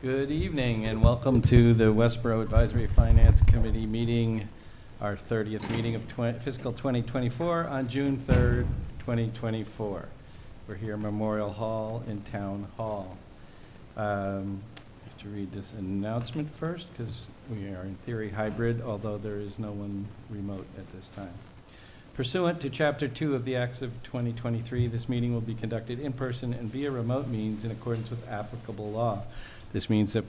Good evening and welcome to the Westborough Advisory Finance Committee meeting, our 30th meeting of fiscal 2024 on June 3rd, 2024. We're here at Memorial Hall in Town Hall. I have to read this announcement first because we are in theory hybrid, although there is no one remote at this time. Pursuant to Chapter 2 of the Acts of 2023, this meeting will be conducted in person and via remote means in accordance with applicable law. This means that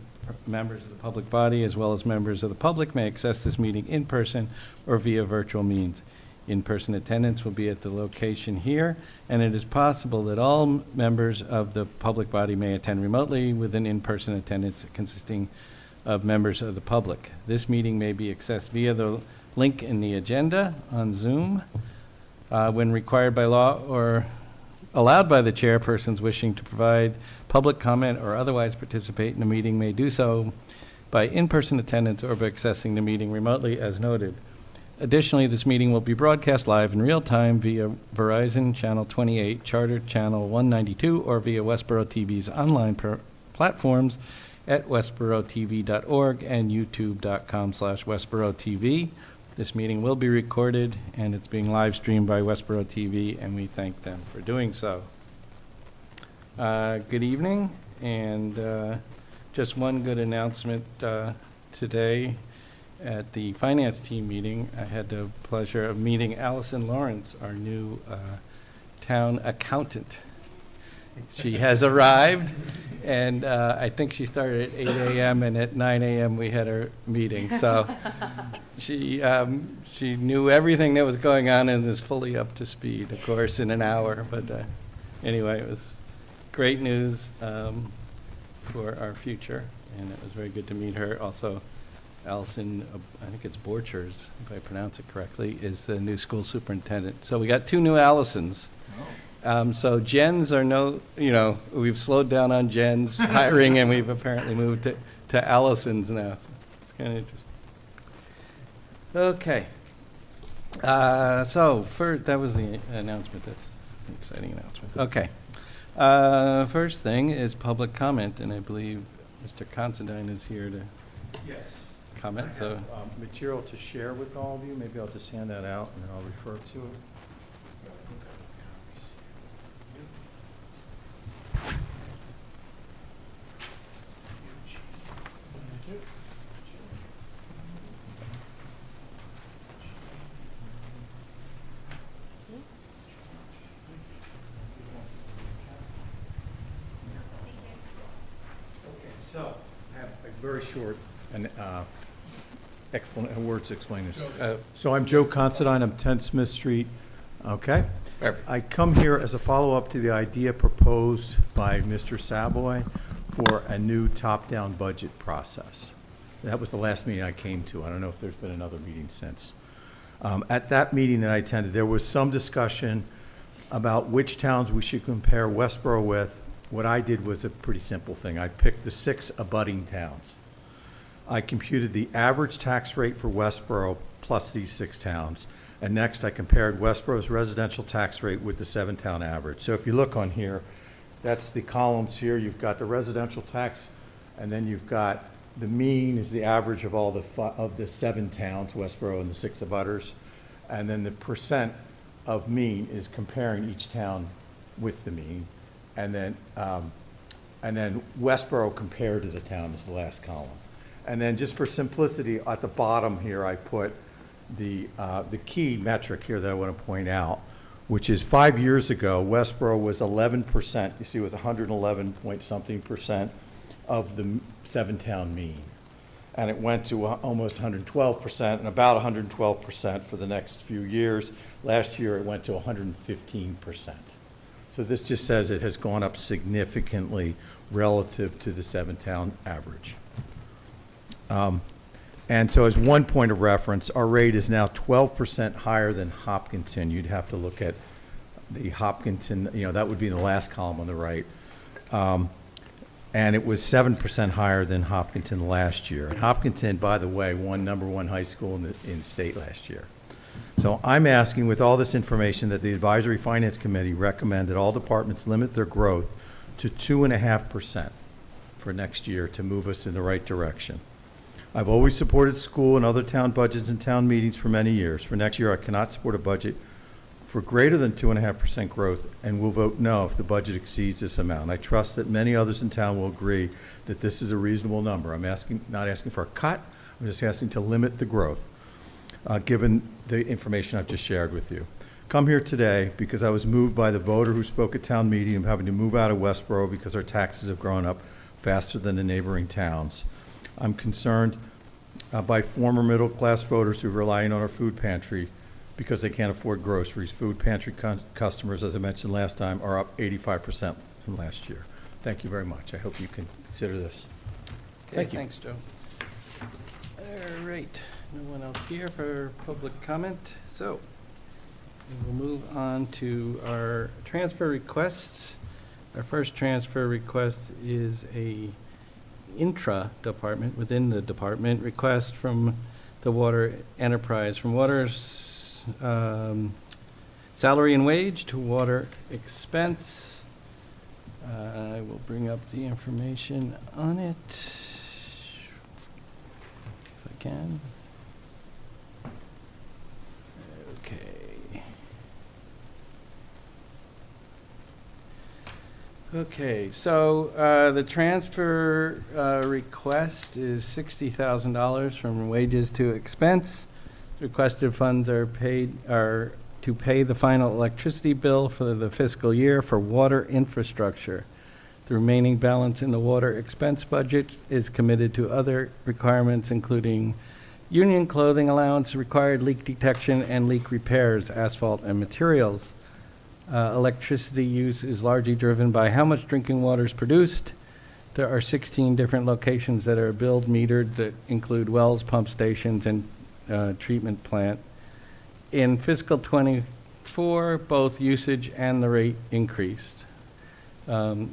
members of the public body as well as members of the public may access this meeting in person or via virtual means. In-person attendance will be at the location here, and it is possible that all members of the public body may attend remotely with an in-person attendance consisting of members of the public. This meeting may be accessed via the link in the agenda on Zoom when required by law or allowed by the chair. Persons wishing to provide public comment or otherwise participate in the meeting may do so by in-person attendance or by accessing the meeting remotely as noted. Additionally, this meeting will be broadcast live in real time via Verizon Channel 28, Charter Channel 192, or via Westborough TV's online platforms at westboroughTV.org and youtube.com/WestboroughTV. This meeting will be recorded and it's being live streamed by Westborough TV, and we thank them for doing so. Good evening, and just one good announcement today. At the finance team meeting, I had the pleasure of meeting Allison Lawrence, our new town accountant. She has arrived, and I think she started at 8 a.m. and at 9 a.m. we had our meeting. So she knew everything that was going on and is fully up to speed, of course, in an hour. But anyway, it was great news for our future, and it was very good to meet her. Also, Allison, I think it's Borchers, if I pronounce it correctly, is the new school superintendent. So we got two new Allisons. So Jens are we've slowed down on Jens hiring, and we've apparently moved to Allisons now. So it's kind of interesting. Okay. That was the announcement. That's an exciting announcement. Okay. First thing is public comment, and I believe Mr. Considine is here to comment. I have material to share with all of you. Maybe I'll just hand that out and then I'll refer to it. So I have a very short words to explain this. So I'm Joe Considine. I'm 10 Smith Street. Okay. Perfect. I come here as a follow-up to the idea proposed by Mr. Savoy for a new top-down budget process. That was the last meeting I came to. I don't know if there's been another meeting since. At that meeting that I attended, there was some discussion about which towns we should compare Westborough with. What I did was a pretty simple thing. I picked the 6 abutting towns. I computed the average tax rate for Westborough plus these 6 towns. And next I compared Westborough's residential tax rate with the 7-town average. So if you look on here, that's the columns here. You've got the residential tax, and then you've got the mean is the average of all the 7 towns, Westborough and the 6 abutters. And then the percent of mean is comparing each town with the mean. And then Westborough compared to the town is the last column. And then just for simplicity, at the bottom here, I put the key metric here that I want to point out, which is 5 years ago, Westborough was 11%. You see, it was 111 point something percent of the 7-town mean. And it went to almost 112% and about 112% for the next few years. Last year, it went to 115%. So this just says it has gone up significantly relative to the 7-town average. And so as one point of reference, our rate is now 12% higher than Hopkinton. You'd have to look at the Hopkinton, that would be the last column on the right. And it was 7% higher than Hopkinton last year. And Hopkinton, by the way, won #1 high school in the state last year. So I'm asking, with all this information, that the Advisory Finance Committee recommend that all departments limit their growth to 2.5% for next year to move us in the right direction. I've always supported school and other town budgets and town meetings for many years. For next year, I cannot support a budget for greater than 2.5% growth and will vote no if the budget exceeds this amount. I trust that many others in town will agree that this is a reasonable number. I'm not asking for a cut, I'm just asking to limit the growth, given the information I've just shared with you. Come here today because I was moved by the voter who spoke at town meeting of having to move out of Westborough because our taxes have grown up faster than the neighboring towns. I'm concerned by former middle-class voters who are relying on our food pantry because they can't afford groceries. Food pantry customers, as I mentioned last time, are up 85% from last year. Thank you very much. I hope you can consider this. Okay, Thank you. thanks, Joe. All right, no one else here for public comment, so we'll move on to our transfer requests. Our first transfer request is a intra-department, within the department, request from the water enterprise, from water's salary and wage to water expense. I will bring up the information on it, if I can. Okay. Okay, so the transfer request is $60,000 from wages to expense. Requested funds are to pay the final electricity bill for the fiscal year for water infrastructure. The remaining balance in the water expense budget is committed to other requirements, including union clothing allowance, required leak detection, and leak repairs, asphalt, and materials. Electricity use is largely driven by how much drinking water is produced. There are 16 different locations that are billed metered that include wells, pump stations, and treatment plant. In fiscal '24, both usage and the rate increased.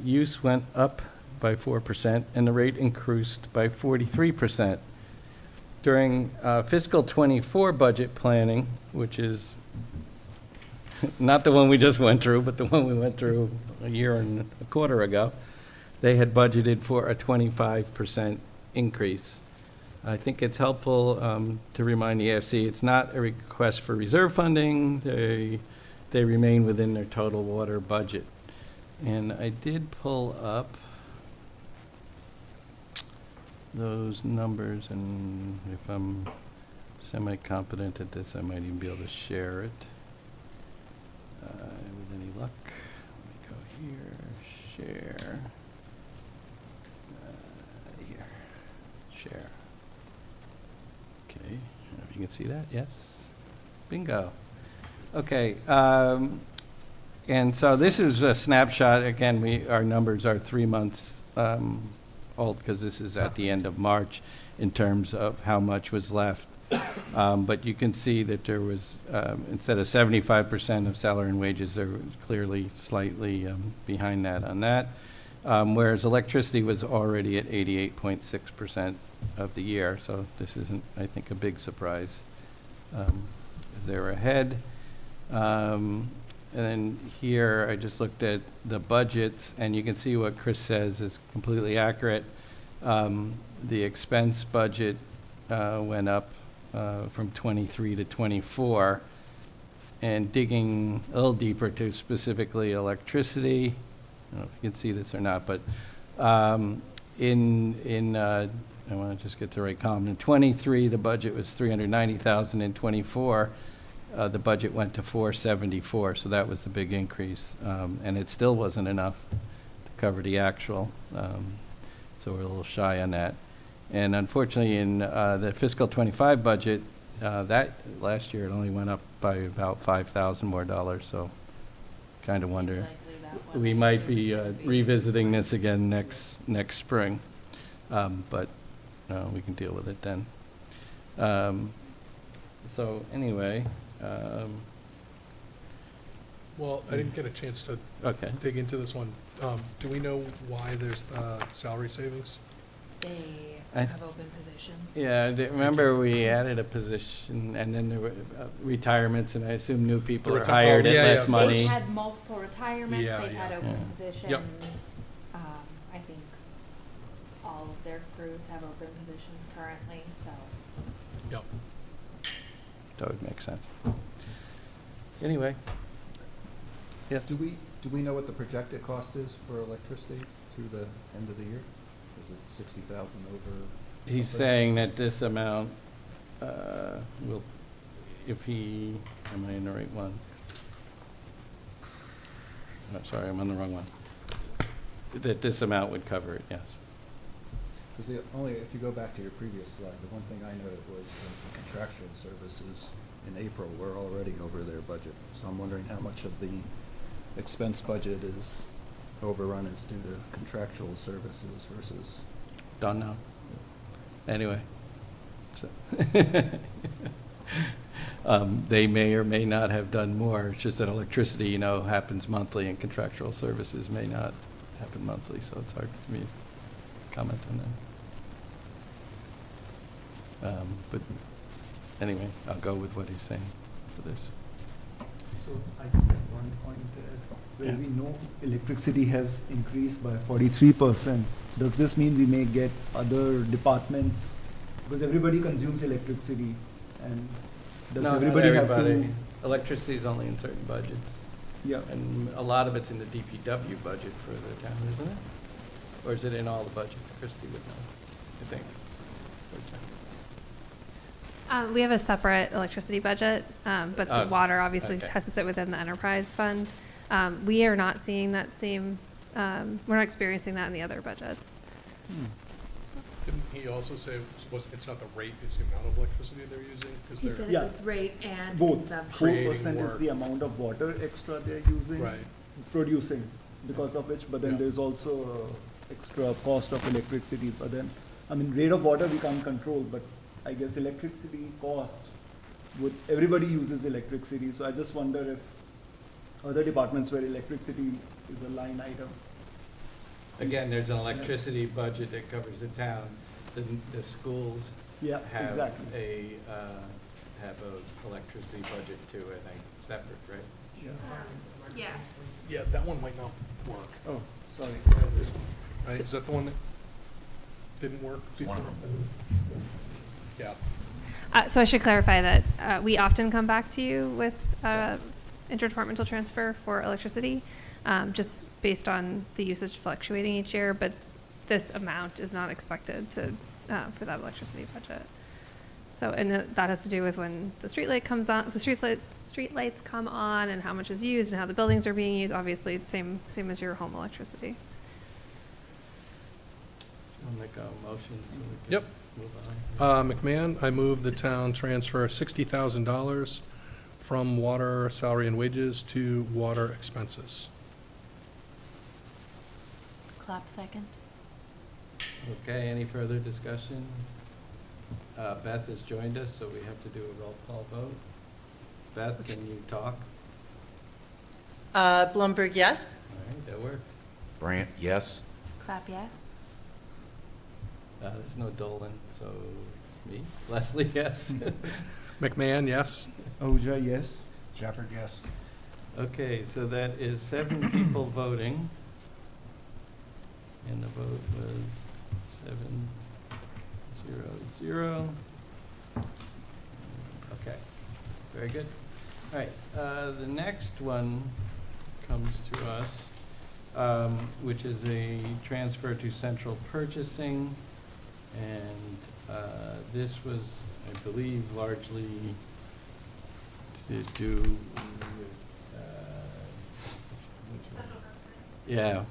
Use went up by 4%, and the rate increased by 43%. During fiscal '24 budget planning, which is not the one we just went through, but the one we went through a year and a quarter ago, they had budgeted for a 25% increase. I think it's helpful to remind the AFC it's not a request for reserve funding. They remain within their total water budget. And I did pull up those numbers, and if I'm semi-competent at this, I might even be able to share it. With any luck, let me go here, share, here, share. Okay, if you can see that, yes, bingo. Okay, and so this is a snapshot. Again, our numbers are 3 months old because this is at the end of March in terms of how much was left. But you can see that there was, instead of 75% of salary and wages, there was clearly slightly behind that on that, whereas electricity was already at 88.6% of the year. So this isn't, I think, a big surprise as they were ahead. And then here, I just looked at the budgets, and you can see what Chris says is completely accurate. The expense budget went up from 23 to 24, and digging a little deeper to specifically electricity. I don't know if you can see this or not, but I want to just get the right column. In 23, the budget was 390,000. In 24, the budget went to 474, so that was the big increase, and it still wasn't enough to cover the actual, so we're a little shy on that. And unfortunately, in the fiscal '25 budget, that last year it only went up by about $5,000 more dollars. So, kind of wonder we might be revisiting this again next spring, but we can deal with it then. So anyway. Well, I didn't get a chance to dig into this one. Do we know why there's salary savings? They have open positions. Yeah, remember we added a position, and then there were retirements, and I assume new people are hired at less money. They've had multiple retirements, they've had open positions. Yep. I think all of their crews have open positions currently, so. Yep. That would make sense. Anyway. Yes? Do we know what the projected cost is for electricity through the end of the year? Is it 60,000 over? He's something? saying that this amount will, if he, am I in the right one? Oh, sorry, I'm on the wrong one. That this amount would cover it, yes. Because if you go back to your previous slide, the one thing I noted was the contractual services in April were already over their budget. So I'm wondering how much of the expense budget is overrun is due to contractual services versus. Don't know. Anyway. So they may or may not have done more. It's just that electricity, you know, happens monthly and contractual services may not happen monthly, so it's hard for me to comment on that. But anyway, I'll go with what he's saying for this. So I just have one point where Yeah. we know electricity has increased by 43%. Does this mean we may get other departments, because everybody consumes electricity, and does No, not everybody have everybody. to? Electricity is only in certain budgets. Yeah, And a lot of it's in the DPW budget for the town, isn't it? Or is it in all the budgets? Christie would know, I think. We have a separate electricity budget, but Oh, the water obviously okay. has to sit within the enterprise fund. We are not seeing that same, we're not experiencing that in the other budgets. Didn't he also say it's not the rate, it's the amount of electricity they're using? Because He they're, said it Yeah. was rate and both. consumption. 4% is work. the amount of water extra they're using, right. producing, because of which, but then Yeah. there's also extra cost of electricity. But then, I mean, rate of water we can't control, but I guess electricity cost, everybody uses electricity, so I just wonder if other departments where electricity is a line item. Again, there's an electricity budget that covers the town. The schools Yeah, have exactly. have a electricity budget too, I think, separate, right? Yeah. Yeah, that one might not work. Oh, sorry. This one, right? Is that the one that didn't work before? Yeah. So I should clarify that we often come back to you with interdepartmental transfer for electricity, just based on the usage fluctuating each year, but this amount is not expected to, for that electricity budget. So, and that has to do with when the street light comes on, the street lights come on and how much is used and how the buildings are being used, obviously, same as your home electricity. I'll make a motion so we can Yep. move on. McMahon, I move the town transfer $60,000 from water salary and wages to water expenses. Clap second. Okay, any further discussion? Beth has joined us, so we have to do a roll call vote. Beth, can you talk? Blumberg, yes. All right, that worked. Brant, yes. Clap yes. There's no Dolan, so it's me. Leslie, yes. McMahon, yes. Ahuja, yes. Jefford, yes. Okay, so that is 7 people voting. And the vote was 7-0-0. Okay, very good. All right, the next one comes to us, which is a transfer to central purchasing. And this was, I believe, largely to do with, yeah.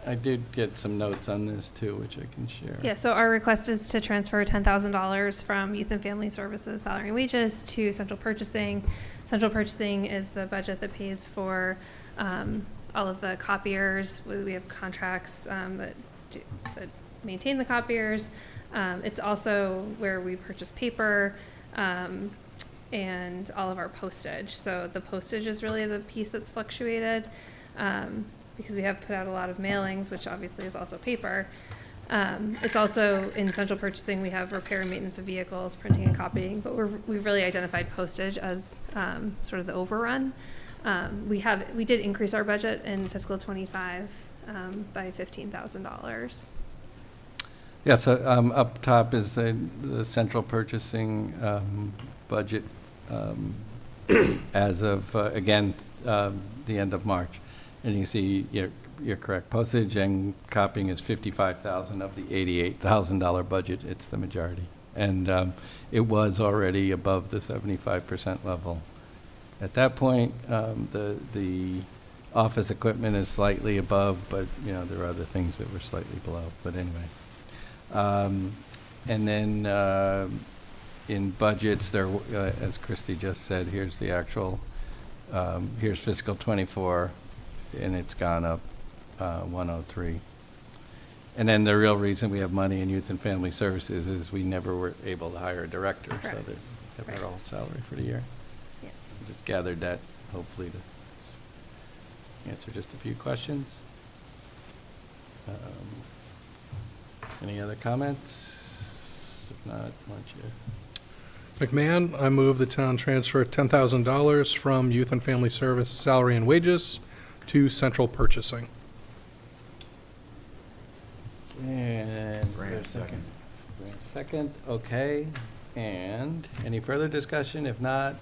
I did get some notes on this too, which I can share. Yeah, so our request is to transfer $10,000 from Youth and Family Services salary and wages to central purchasing. Central purchasing is the budget that pays for all of the copiers. We have contracts that maintain the copiers. It's also where we purchase paper and all of our postage. So the postage is really the piece that's fluctuated. Because we have put out a lot of mailings, which obviously is also paper. It's also in central purchasing, we have repair and maintenance of vehicles, printing and copying, but we've really identified postage as sort of the overrun. We did increase our budget in fiscal '25 by $15,000. Yeah, so up top is the central purchasing budget as of, again, the end of March. And you can see you're correct. Postage and copying is $55,000 of the $88,000 budget. It's the majority. And it was already above the 75% level. At that point, the office equipment is slightly above, but, you know, there are other things that were slightly below. But anyway. And then in budgets, there, as Christy just said, here's the actual, here's fiscal '24, and it's gone up 103. And then the real reason we have money in youth and family services is we never were able to hire a director, so Correct. they're Right. all salary for the year. Yeah. Just gathered that, hopefully, to answer just a few questions. Any other comments? If not, why don't you? McMahon, I move the town transfer $10,000 from Youth and Family Service salary and wages to central purchasing. And is there a second? Grant, second, okay. And any further discussion? If not,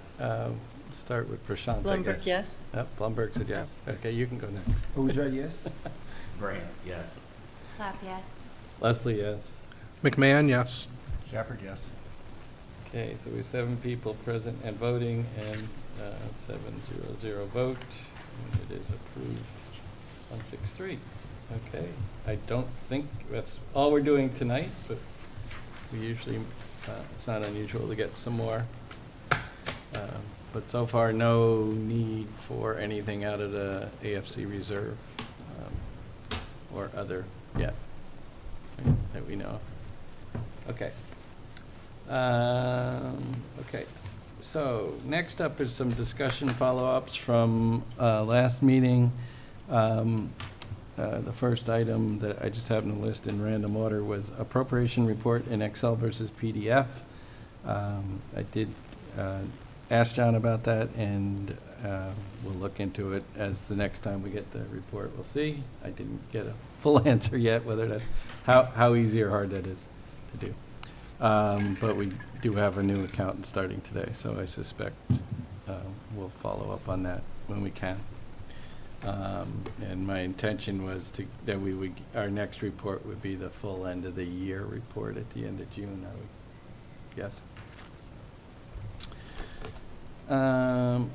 start with Prashant, I Blumberg, guess. yes. Yep, Blumberg said yes. Okay, you can go next. Ahuja, yes? Grant, yes. Clap, yes. Leslie, yes. McMahon, yes. Shafford, yes. Okay, so we have 7 people present and voting, and 7-0-0 vote, and it is approved 163. Okay, I don't think that's all we're doing tonight, but we usually, it's not unusual to get some more. But so far, no need for anything out of the AFC reserve or other yet that we know of. Okay. Okay, so next up is some discussion follow-ups from last meeting. The first item that I just happened to list in random order was appropriation report in Excel versus PDF. I did ask John about that, and we'll look into it as the next time we get the report. We'll see. I didn't get a full answer yet, whether that, how easy or hard that is to do. But we do have a new accountant starting today, so I suspect we'll follow up on that when we can. And my intention was that we would, our next report would be the full end of the year report at the end of June, I would guess.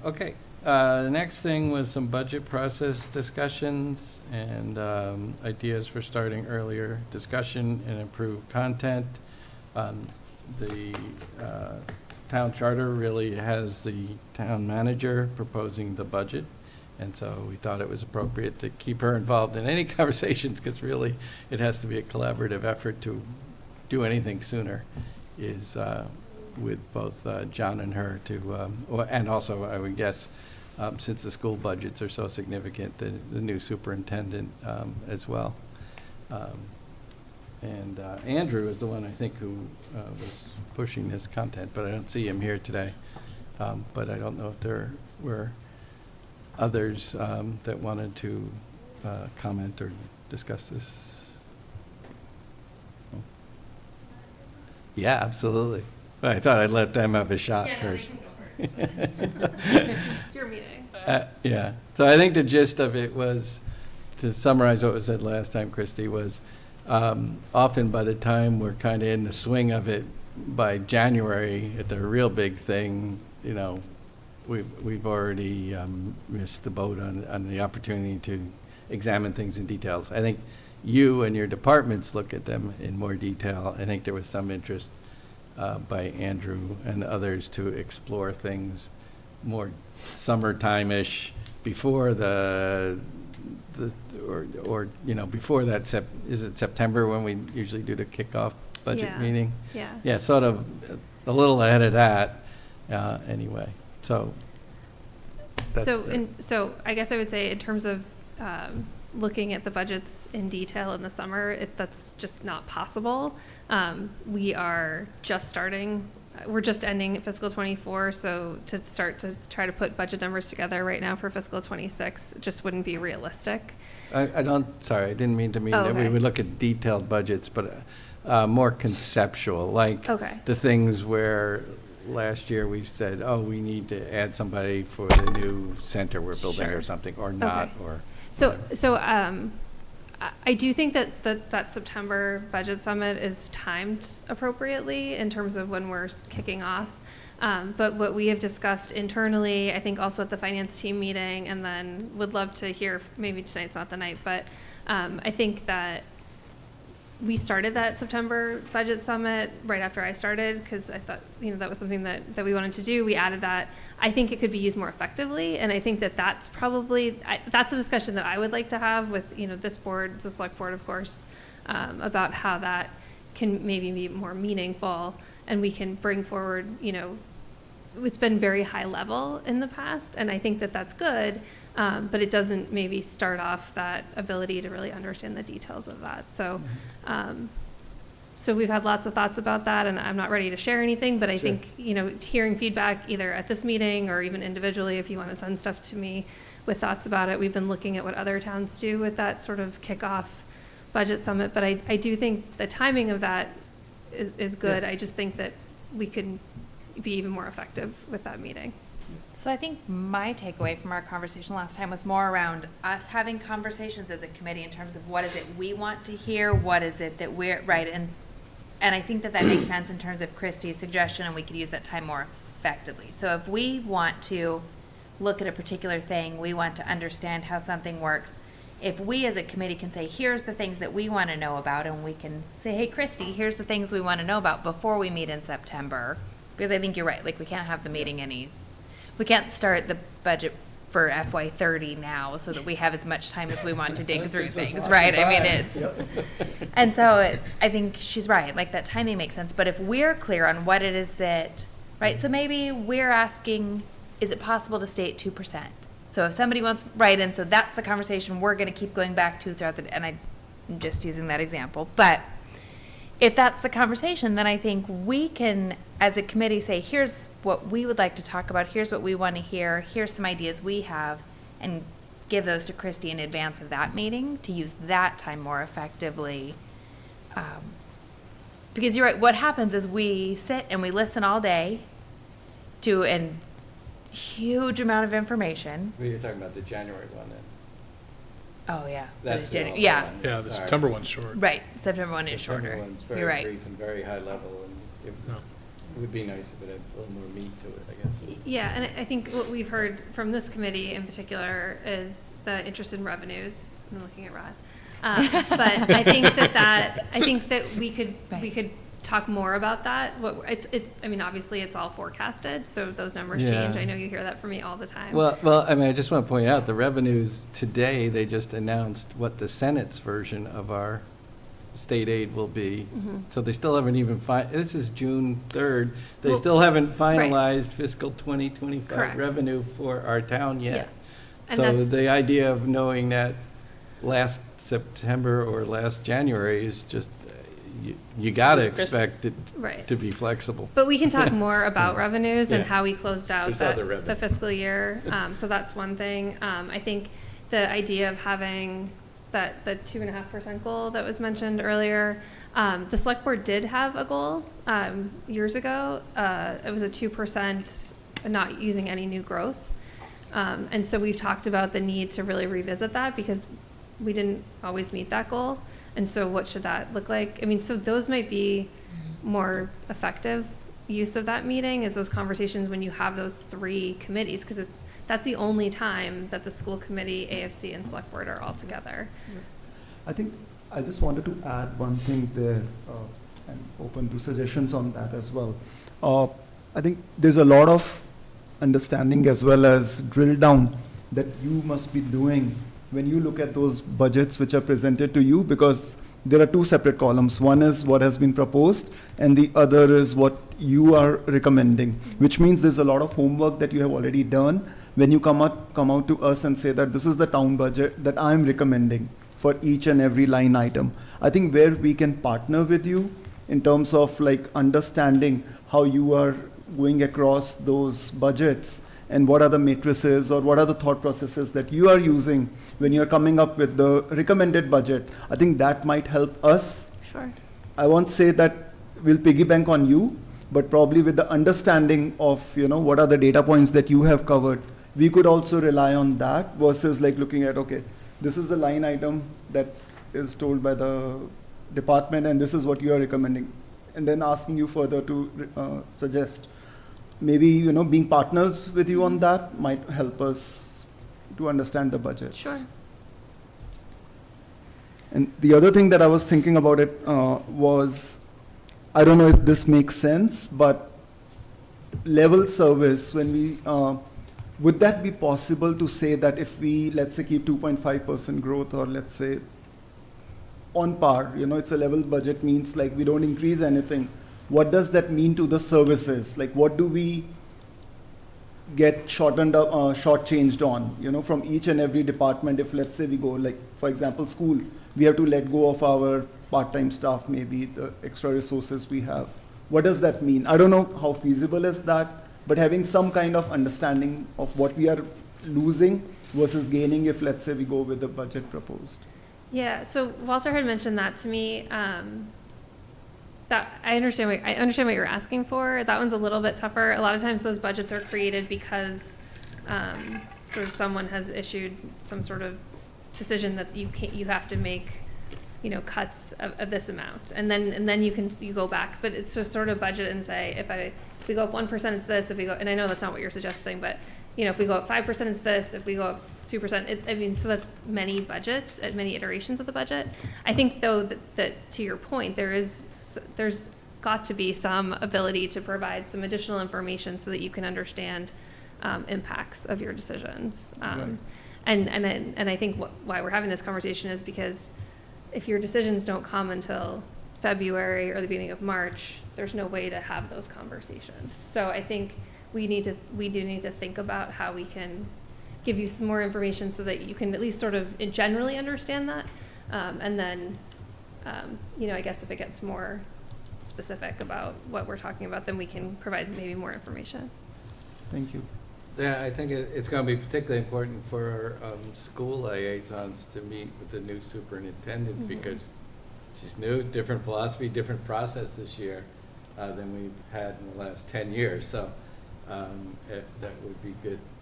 Okay, the next thing was some budget process discussions and ideas for starting earlier discussion and improved content. The town charter really has the town manager proposing the budget, and so we thought it was appropriate to keep her involved in any conversations, because really it has to be a collaborative effort to do anything sooner, is with both John and her to, and also I would guess, since the school budgets are so significant, the new superintendent as well. And Andrew is the one, I think, who was pushing this content, but I don't see him here today. But I don't know if there were others that wanted to comment or discuss this. Oh. Yeah, absolutely. I thought I'd let them have a shot first. Yeah, no, they can go first. It's your meeting. Yeah, so I think the gist of it was, to summarize what was said last time, Christy, was often by the time we're kind of in the swing of it, by January, at the real big thing, you know, we've already missed the boat on the opportunity to examine things in details. I think you and your departments look at them in more detail. I think there was some interest by Andrew and others to explore things more summertime-ish before or you know, before that, is it September when we usually do the kickoff budget meeting? Yeah. Yeah, sort of a little ahead of that, anyway, so. that's it. So I guess I would say, in terms of looking at the budgets in detail in the summer, that's just not possible. We are just starting we're just ending fiscal '24, so to start to try to put budget numbers together right now for fiscal '26 just wouldn't be realistic. I don't, sorry, I didn't mean to mean Oh, that we okay. would look at detailed budgets, but more conceptual, like Okay. the things where last year we said, oh, we need to add somebody for the new center we're building or Sure. something, or not, Okay. or. So, whatever. so I do think that September budget summit is timed appropriately in terms of when we're kicking off. But what we have discussed internally, I think also at the finance team meeting, and then would love to hear, maybe tonight's not the night, but I think that we started that September budget summit right after I started, because I thought, that was something that we wanted to do. We added that. I think it could be used more effectively, and I think that that's probably, that's a discussion that I would like to have with, this board, the select board, of course, about how that can maybe be more meaningful, and we can bring forward, it's been very high level in the past, and I think that that's good, but it doesn't maybe start off that ability to really understand the details of that. So, so we've had lots of thoughts about that, and I'm not ready to share anything, but I think, hearing feedback either at this meeting or even individually, if you want to send stuff to me with thoughts about it. We've been looking at what other towns do with that sort of kickoff budget summit, but I do think the timing of that is good. I just think that we could be even more effective with that meeting. So I think my takeaway from our conversation last time was more around us having conversations as a committee in terms of what is it we want to hear, what is it that we're, right, and I think that makes sense in terms of Christie's suggestion, and we could use that time more effectively. So if we want to look at a particular thing, we want to understand how something works, if we as a committee can say, here's the things that we want to know about, and we can say, hey, Christie, here's the things we want to know about before we meet in September, because I think you're right, like, we can't have the meeting we can't start the budget for FY30 now so that we have as much time as we want to dig through things, right? I mean, and so I think she's right, like, that timing makes sense, but if we're clear on what it is that, right, so maybe we're asking, is it possible to stay at 2%? So if somebody wants, right, and so that's the conversation we're going to keep going back to throughout the, and I'm just using that example, but if that's the conversation, then I think we can, as a committee, say, here's what we would like to talk about, here's what we want to hear, here's some ideas we have, and give those to Christie in advance of that meeting to use that time more effectively. Because you're right, what happens is we sit and we listen all day to a huge amount of information. Well, you're talking about the January one then. Oh, yeah. That's the longer Yeah, one. Yeah, the Sorry. September one's short. right, September 1 is September shorter. one's very You're right. brief and very high level, and it No. would be nice if it had a little more meat to it, I guess. Yeah, and I think what we've heard from this committee in particular is the interest in revenues. I'm looking at Rod. But I think I think that we could talk more about that. I mean, obviously it's all forecasted, so those numbers change. Yeah. I know you hear that from me all the time. Well, I mean, I just want to point out, the revenues today, they just announced what the Senate's version of our state aid will be. Mhm. So they still haven't even, this is June 3rd, they Well, still haven't right. finalized fiscal 2025 Correct. revenue for our town Yeah. yet. And So that's- the idea of knowing that last September or last January is just, you got to expect it Right. to be flexible. But we can talk more about revenues and Yeah. how we closed out There's other the revenue. fiscal year. So that's one thing. I think the idea of having the 2.5% goal that was mentioned earlier, the select board did have a goal years ago. It was a 2%, not using any new growth. And so we've talked about the need to really revisit that because we didn't always meet that goal. And so what should that look like? I mean, so those might be more effective use of that meeting, is those conversations when you have those three committees, because that's the only time that the school committee, AFC, and select board are all together. I think I just wanted to add one thing there, and open to suggestions on that as well. I think there's a lot of understanding as well as drill down that you must be doing when you look at those budgets which are presented to you, because there are two separate columns. One is what has been proposed, and the other is what you are recommending, which means there's a lot of homework that you have already done when you come out to us and say that this is the town budget that I'm recommending for each and every line item. I think where we can partner with you in terms of like understanding how you are going across those budgets and what are the matrices or what are the thought processes that you are using when you're coming up with the recommended budget. I think that might help us. Sure. I won't say that we'll piggy bank on you, but probably with the understanding of, what are the data points that you have covered, we could also rely on that versus like looking at, okay, this is the line item that is told by the department and this is what you are recommending. And then asking you further to suggest. Maybe, being partners with you on that might help us to understand the budgets. Sure. And the other thing that I was thinking about it was, I don't know if this makes sense, but level service, when we, would that be possible to say that if we, let's say, keep 2.5% growth, or let's say on par, it's a level budget means like we don't increase anything. What does that mean to the services? Like what do we get shortchanged on, from each and every department? If let's say we go like, for example, school, we have to let go of our part-time staff, maybe the extra resources we have. What does that mean? I don't know how feasible is that, but having some kind of understanding of what we are losing versus gaining if let's say we go with the budget proposed. Yeah, so Walter had mentioned that to me. That I understand what you're asking for. That one's a little bit tougher. A lot of times those budgets are created because sort of someone has issued some sort of decision that you have to make, cuts of this amount, and then you go back. But it's just sort of budget and say if we go up 1%, it's this. If we go, and I know that's not what you're suggesting, but if we go up 5%, it's this. If we go up 2%, so that's many budgets, many iterations of the budget. I think though that to your point, there's got to be some ability to provide some additional information so that you can understand impacts of your decisions. Right. And I think why we're having this conversation is because if your decisions don't come until February or the beginning of March, there's no way to have those conversations. So I think we do need to think about how we can give you some more information so that you can at least sort of generally understand that. And then, I guess if it gets more specific about what we're talking about, then we can provide maybe more information. Thank you. Yeah, I think it's going to be particularly important for our school liaisons to meet with the new superintendent because she's new, different philosophy, different process this year than we've had in the last 10 years. So that would be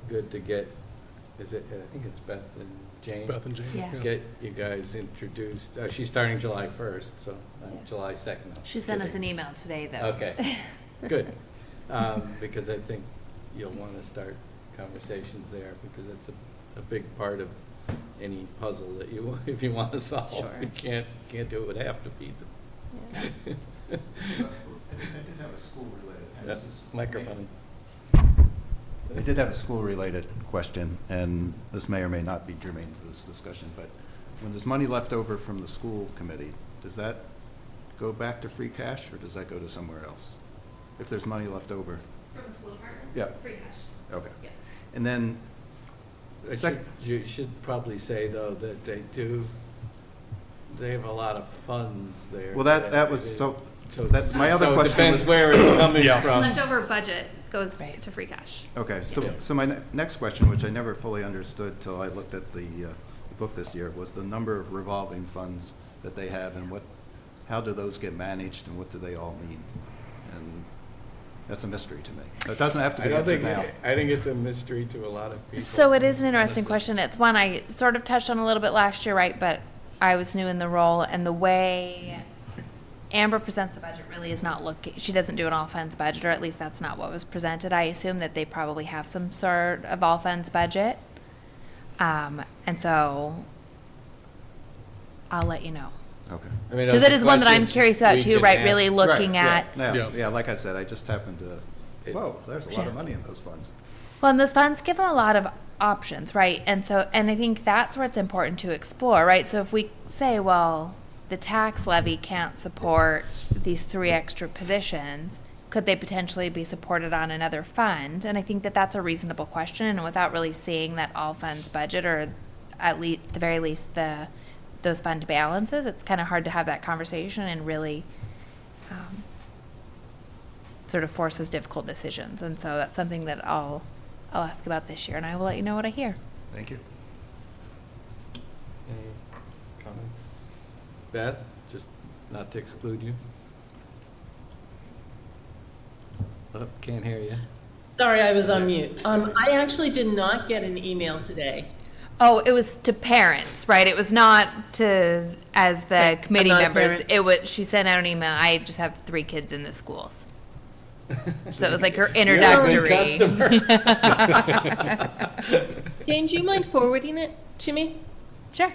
good to get. I think it's Beth and Jane. Beth and Jane. Yeah. Get you guys introduced. She's starting July 1st, so July 2nd. No, She sent us kidding. an email today, though. Okay, good. Because I think you'll want to start conversations there because it's a big part of any puzzle that if you want to solve. Sure. You can't do it with half the pieces. Yeah. I did have a school-related. Microphone. I did have a school-related question, and this may or may not be germane to this discussion, but when there's money left over from the school committee, does that go back to free cash, or does that go to somewhere else? If there's money left over? From the school department? Yeah. Free cash. Okay. Yeah. And then, You should probably say, though, that they have a lot of funds there. well, that was, my other so it question depends was. where it's coming from. Leftover budget goes Right. to free cash. Okay, Yeah. so my next question, which I never fully understood till I looked at the book this year, was the number of revolving funds that they have and how do those get managed and what do they all mean? And that's a mystery to me. It doesn't have to be answered now. I think it's a mystery to a lot of people. So it is an interesting honestly. question. It's one I sort of touched on a little bit last year, right? But I was new in the role, and the way Amber presents the budget really is not she doesn't do an all-funds budget, or at least that's not what was presented. I assume that they probably have some sort of all-funds budget. And so I'll let you know. Okay. I mean, Because those it is one that I'm questions curious about we too, can right? ask. Really looking Right, at. yeah. Yeah. Yeah, like I said, I just happened to, whoa, there's a lot Yeah. of money in those funds. Well, and those funds give them a lot of options, right? And I think that's where it's important to explore, right? So if we say, well, the tax levy can't support these 3 extra positions, could they potentially be supported on another fund? And I think that that's a reasonable question, and without really seeing that all funds budget, or at least, the very least, those fund balances, it's kind of hard to have that conversation and really sort of forces difficult decisions. And so that's something that I'll ask about this year, and I will let you know what I hear. Thank you. Any comments? Beth, just not to exclude you? Oh, can't hear you. Sorry, I was on mute. I actually did not get an email today. Oh, it was to parents, right? It was not to, as the committee not a members. parent. It was, she sent out an email. I just have 3 kids in the schools. So it was like her introductory. Jane, do you mind forwarding it to me? Sure.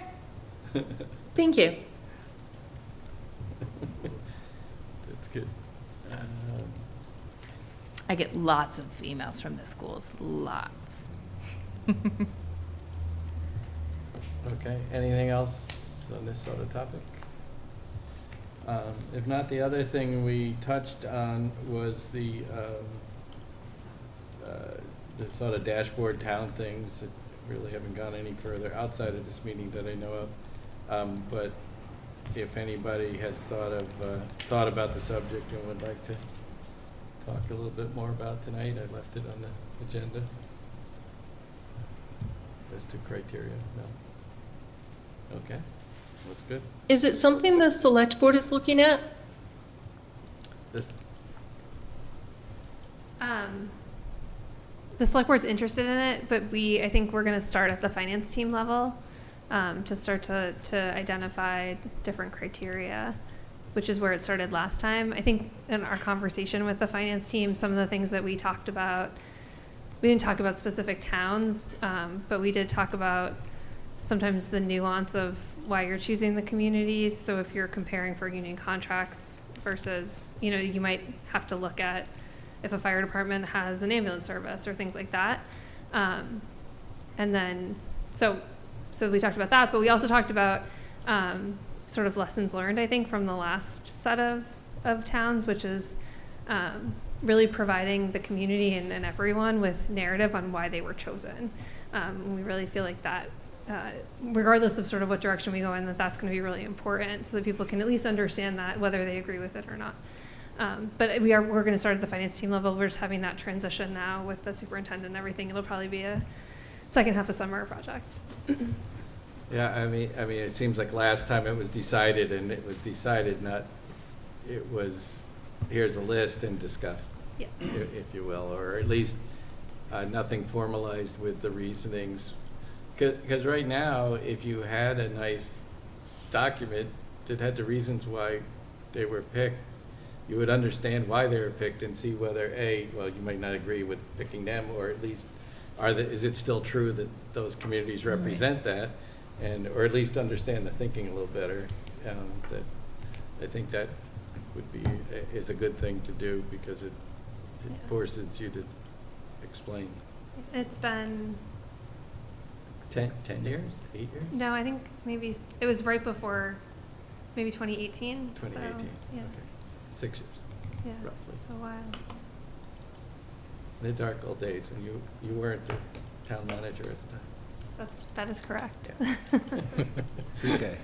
Thank you. That's good. I get lots of emails from the schools, lots. Okay, anything else on this sort of topic? If not, the other thing we touched on was the sort of dashboard town things that really haven't gone any further outside of this meeting that I know of. But if anybody has thought about the subject and would like to talk a little bit more about tonight, I left it on the agenda. As to criteria, no. Okay, that's good. Is it something the select board is looking at? This, The select board's interested in it, but I think we're gonna start at the finance team level, to start to identify different criteria, which is where it started last time. I think in our conversation with the finance team, some of the things that we talked about, we didn't talk about specific towns, but we did talk about sometimes the nuance of why you're choosing the communities. So if you're comparing for union contracts versus, you might have to look at if a fire department has an ambulance service or things like that. And then, so we talked about that, but we also talked about sort of lessons learned, I think, from the last set of towns, which is really providing the community and everyone with narrative on why they were chosen. We really feel like that, regardless of sort of what direction we go in, that's going to be really important so that people can at least understand that, whether they agree with it or not. But we're going to start at the finance team level. We're just having that transition now with the superintendent and everything. It'll probably be a second half of summer project. yeah, I mean, it seems like last time it was decided, and it was decided not, it was, here's a list and discussed, Yeah. if you will, or at least nothing formalized with the reasonings. Because right now, if you had a nice document that had the reasons why they were picked, you would understand why they were picked and see whether, well, you might not agree with picking them, or at least, is it still true that those communities represent that? Or at least understand the thinking a little better. That I think that is a good thing to do, because it forces you to explain. It's been 10 years? 8 years? No, I think maybe it was right before, maybe 2018. 2018, So, yeah, okay. 6 years, yeah, roughly. it's a while. The dark old days when you weren't the town manager at the time. That is correct. Okay.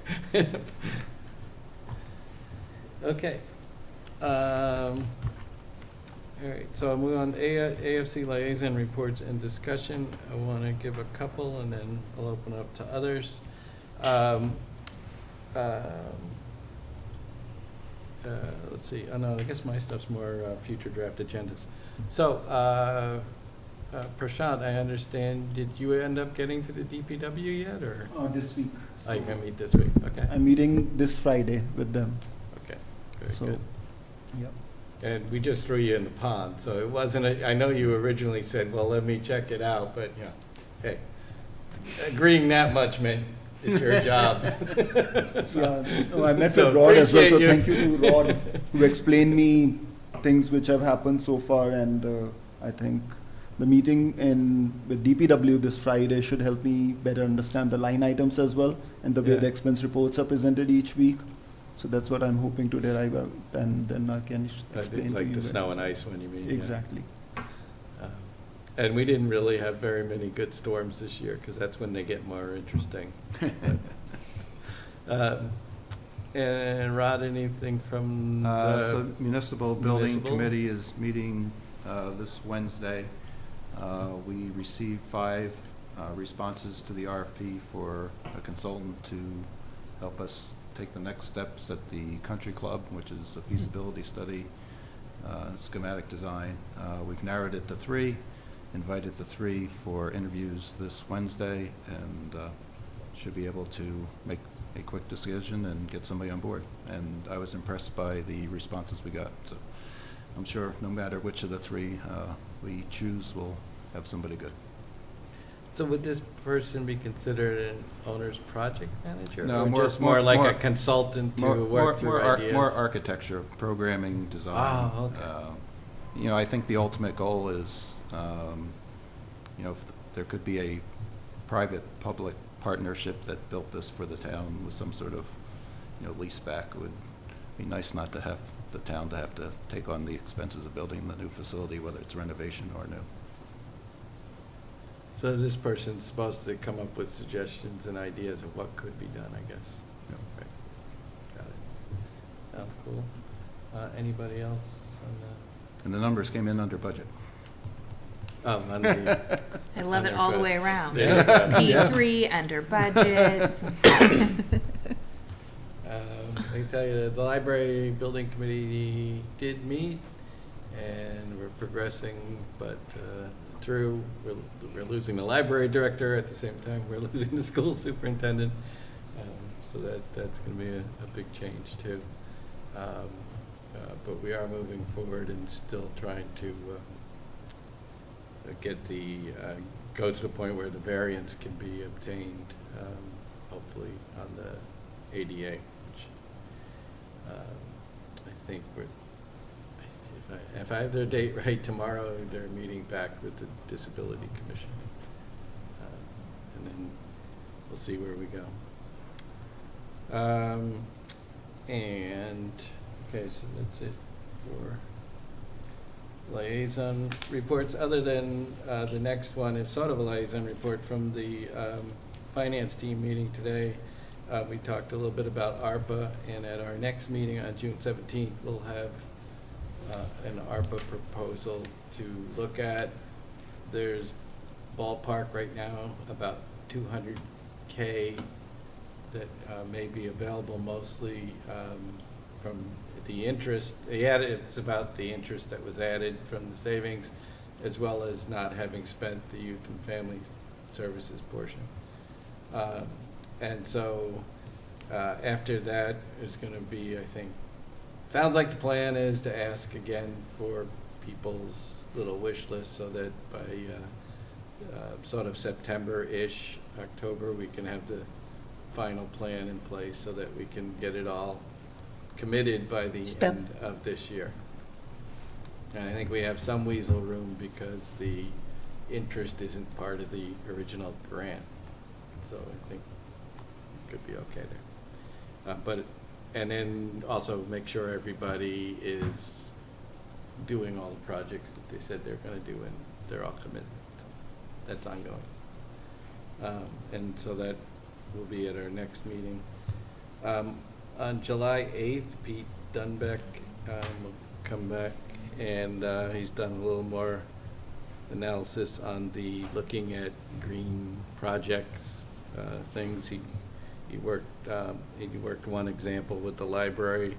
Okay. All right, so I'll move on. AFC liaison reports and discussion. I want to give a couple, and then I'll open up to others. Let's see. Oh, no, I guess my stuff's more future draft agendas. So, Prashant, I understand, did you end up getting to the DPW yet, or? This week. Oh, you're going to meet this week? Okay. I'm meeting this Friday with them. Okay, very So, good. yep. And we just threw you in the pond, so it wasn't, I know you originally said, well, let me check it out, but, hey, agreeing that much, man, it's your job. So- Yeah, no, I met so with Rod as well, so appreciate thank you to Rod who explained me things which have happened so far, and I think the meeting with DPW this Friday should help me better understand the line items as well, and the way Yeah. the expense reports are presented each week. So that's what I'm hoping to derive out, and then I can explain to Like you the guys. snow and ice when you mean. yeah. Exactly. And we didn't really have very many good storms this year, because that's when they get more interesting. But, And Rod, anything from So the, Municipal Building Municipal? Committee is meeting this Wednesday. We received 5 responses to the RFP for a consultant to help us take the next steps at the Country Club, which is a feasibility study, schematic design. We've narrowed it to 3, invited the 3 for interviews this Wednesday, and should be able to make a quick decision and get somebody on board. And I was impressed by the responses we got. So I'm sure no matter which of the 3 we choose, we'll have somebody good. so would this person be considered an owner's project manager? No, or more- just more- more like more- a consultant to work through ideas? More architecture, programming, design. Oh, okay. You know, I think the ultimate goal is, you know, if there could be a private-public partnership that built this for the town with some sort of, you know, lease back. It would be nice not to have the town to have to take on the expenses of building the new facility, whether it's renovation or new. So this person's supposed to come up with suggestions and ideas of what could be done, I guess. Yep. Right. Got it. Sounds cool. Anybody else on And the numbers came in under budget. the, on the, I love it Under all the bud- way around. There you go. P3, under budget. I can tell you that the library building committee did meet, and we're progressing, but we're losing the library director at the same time we're losing the school superintendent, so that's going to be a big change too. But we are moving forward and still trying to go to the point where the variance can be obtained, hopefully on the ADA, which I think if I have their date right, tomorrow they're meeting back with the Disability Commission. And then we'll see where we go. And, okay, so that's it for liaison reports, other than the next one is sort of a liaison report from the finance team meeting today. We talked a little bit about ARPA, and at our next meeting on June 17th, we'll have an ARPA proposal to look at. There's ballpark right now about $200K that may be available, mostly from the interest. It's about the interest that was added from the savings, as well as not having spent the youth and family services portion. And so after that is going to be, I think, sounds like the plan is to ask again for people's little wish list, so that by sort of September-ish, October, we can have the final plan in place so that we can get it all committed by the end of this year. And I think we have some weasel room because the interest isn't part of the original grant. So I think it could be okay there. And then also make sure everybody is doing all the projects that they said they're going to do, and they're all committed. So that's ongoing. And so that will be at our next meeting. On July 8th, Pete Dunbeck will come back, and he's done a little more analysis on the looking at green projects, things. He worked one example with the library,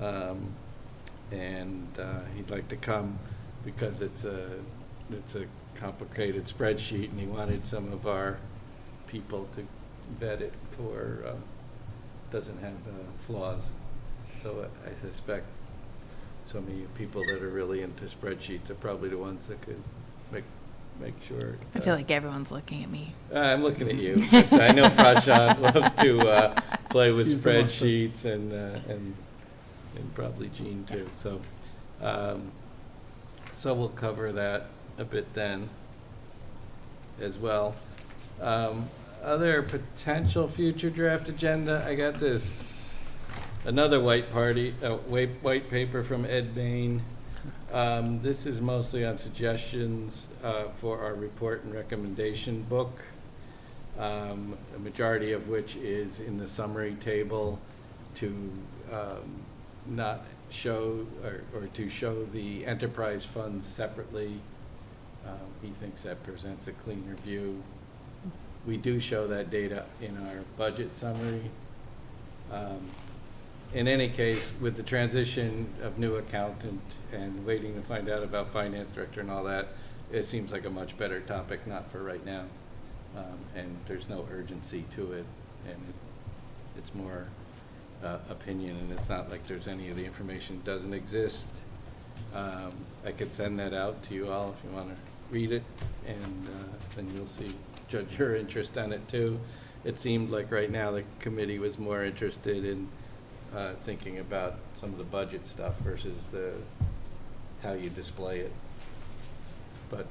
and he'd like to come because it's a complicated spreadsheet, and he wanted some of our people to vet it for doesn't have flaws. So I suspect some of you people that are really into spreadsheets are probably the ones that could make sure. I feel like everyone's looking at me. I'm looking at you. I know Prashant loves to play with He's the master. spreadsheets, and probably Jean too. So so we'll cover that a bit then as well. Other potential future draft agenda, I got another white paper from Ed Bain. This is mostly on suggestions for our report and recommendation book, a majority of which is in the summary table. to not show, or to show the enterprise funds separately. He thinks that presents a cleaner view. We do show that data in our budget summary. In any case, with the transition of new accountant and waiting to find out about finance director and all that, it seems like a much better topic, not for right now. And there's no urgency to it, and it's more opinion, and it's not like there's any of the information doesn't exist. I could send that out to you all if you want to read it, and then you'll see, judge your interest on it too. It seemed like right now the committee was more interested in thinking about some of the budget stuff versus how you display it. But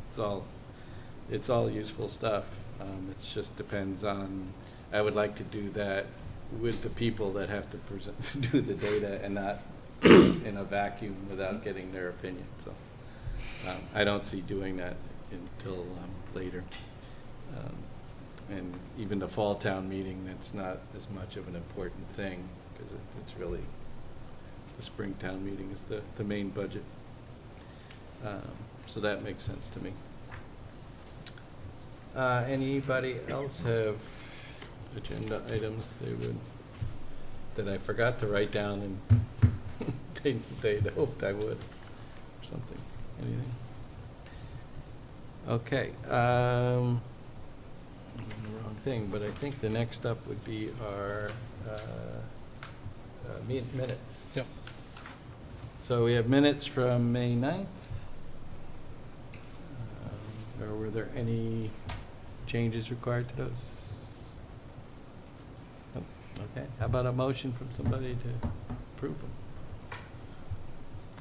it's all useful stuff. It just depends on, I would like to do that with the people that have to present, do the data, and not in a vacuum without getting their opinion. So I don't see doing that until later. And even the fall town meeting, that's not as much of an important thing, because it's really, the spring town meeting is the main budget. So that makes sense to me. Anybody else have agenda items that I forgot to write down and they'd hoped I would, or something? Anything? Okay. The wrong thing, but I think the next up would be our minutes. Yep. So we have minutes from May 9th. Or were there any changes required to those? Oh, okay. How about a motion from somebody to approve them?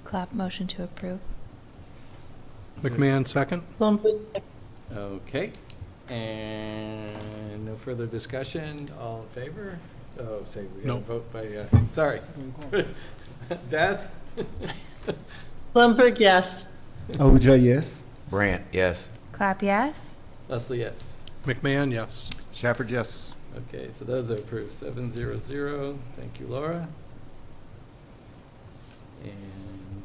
Clap, motion to approve. McMahon, second. Plumwood, Okay. And no further discussion. All in favor? Oh, say we got No. to vote by, sorry. Beth? Blumberg, yes. Ahuja, yes. Brant, yes. Clap, yes. Leslie, yes. McMahon, yes. Shafford, yes. Okay, so those are approved, 700. Thank you, Laura. And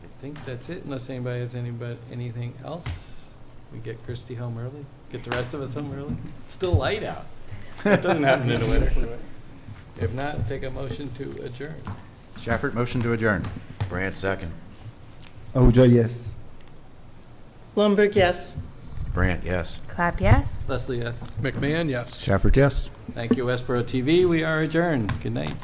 I think that's it, unless anybody has anything else. We get Christie home early, get the rest of us home early. It's still light out. That doesn't happen in the winter. If not, take a motion to adjourn. Shafford, motion to adjourn. Brant, second. Ahuja, yes. Blumberg, yes. Brant, yes. Clap, yes. Leslie, yes. McMahon, yes. Shafford, yes. Thank you, Westborough TV. We are adjourned. Good night.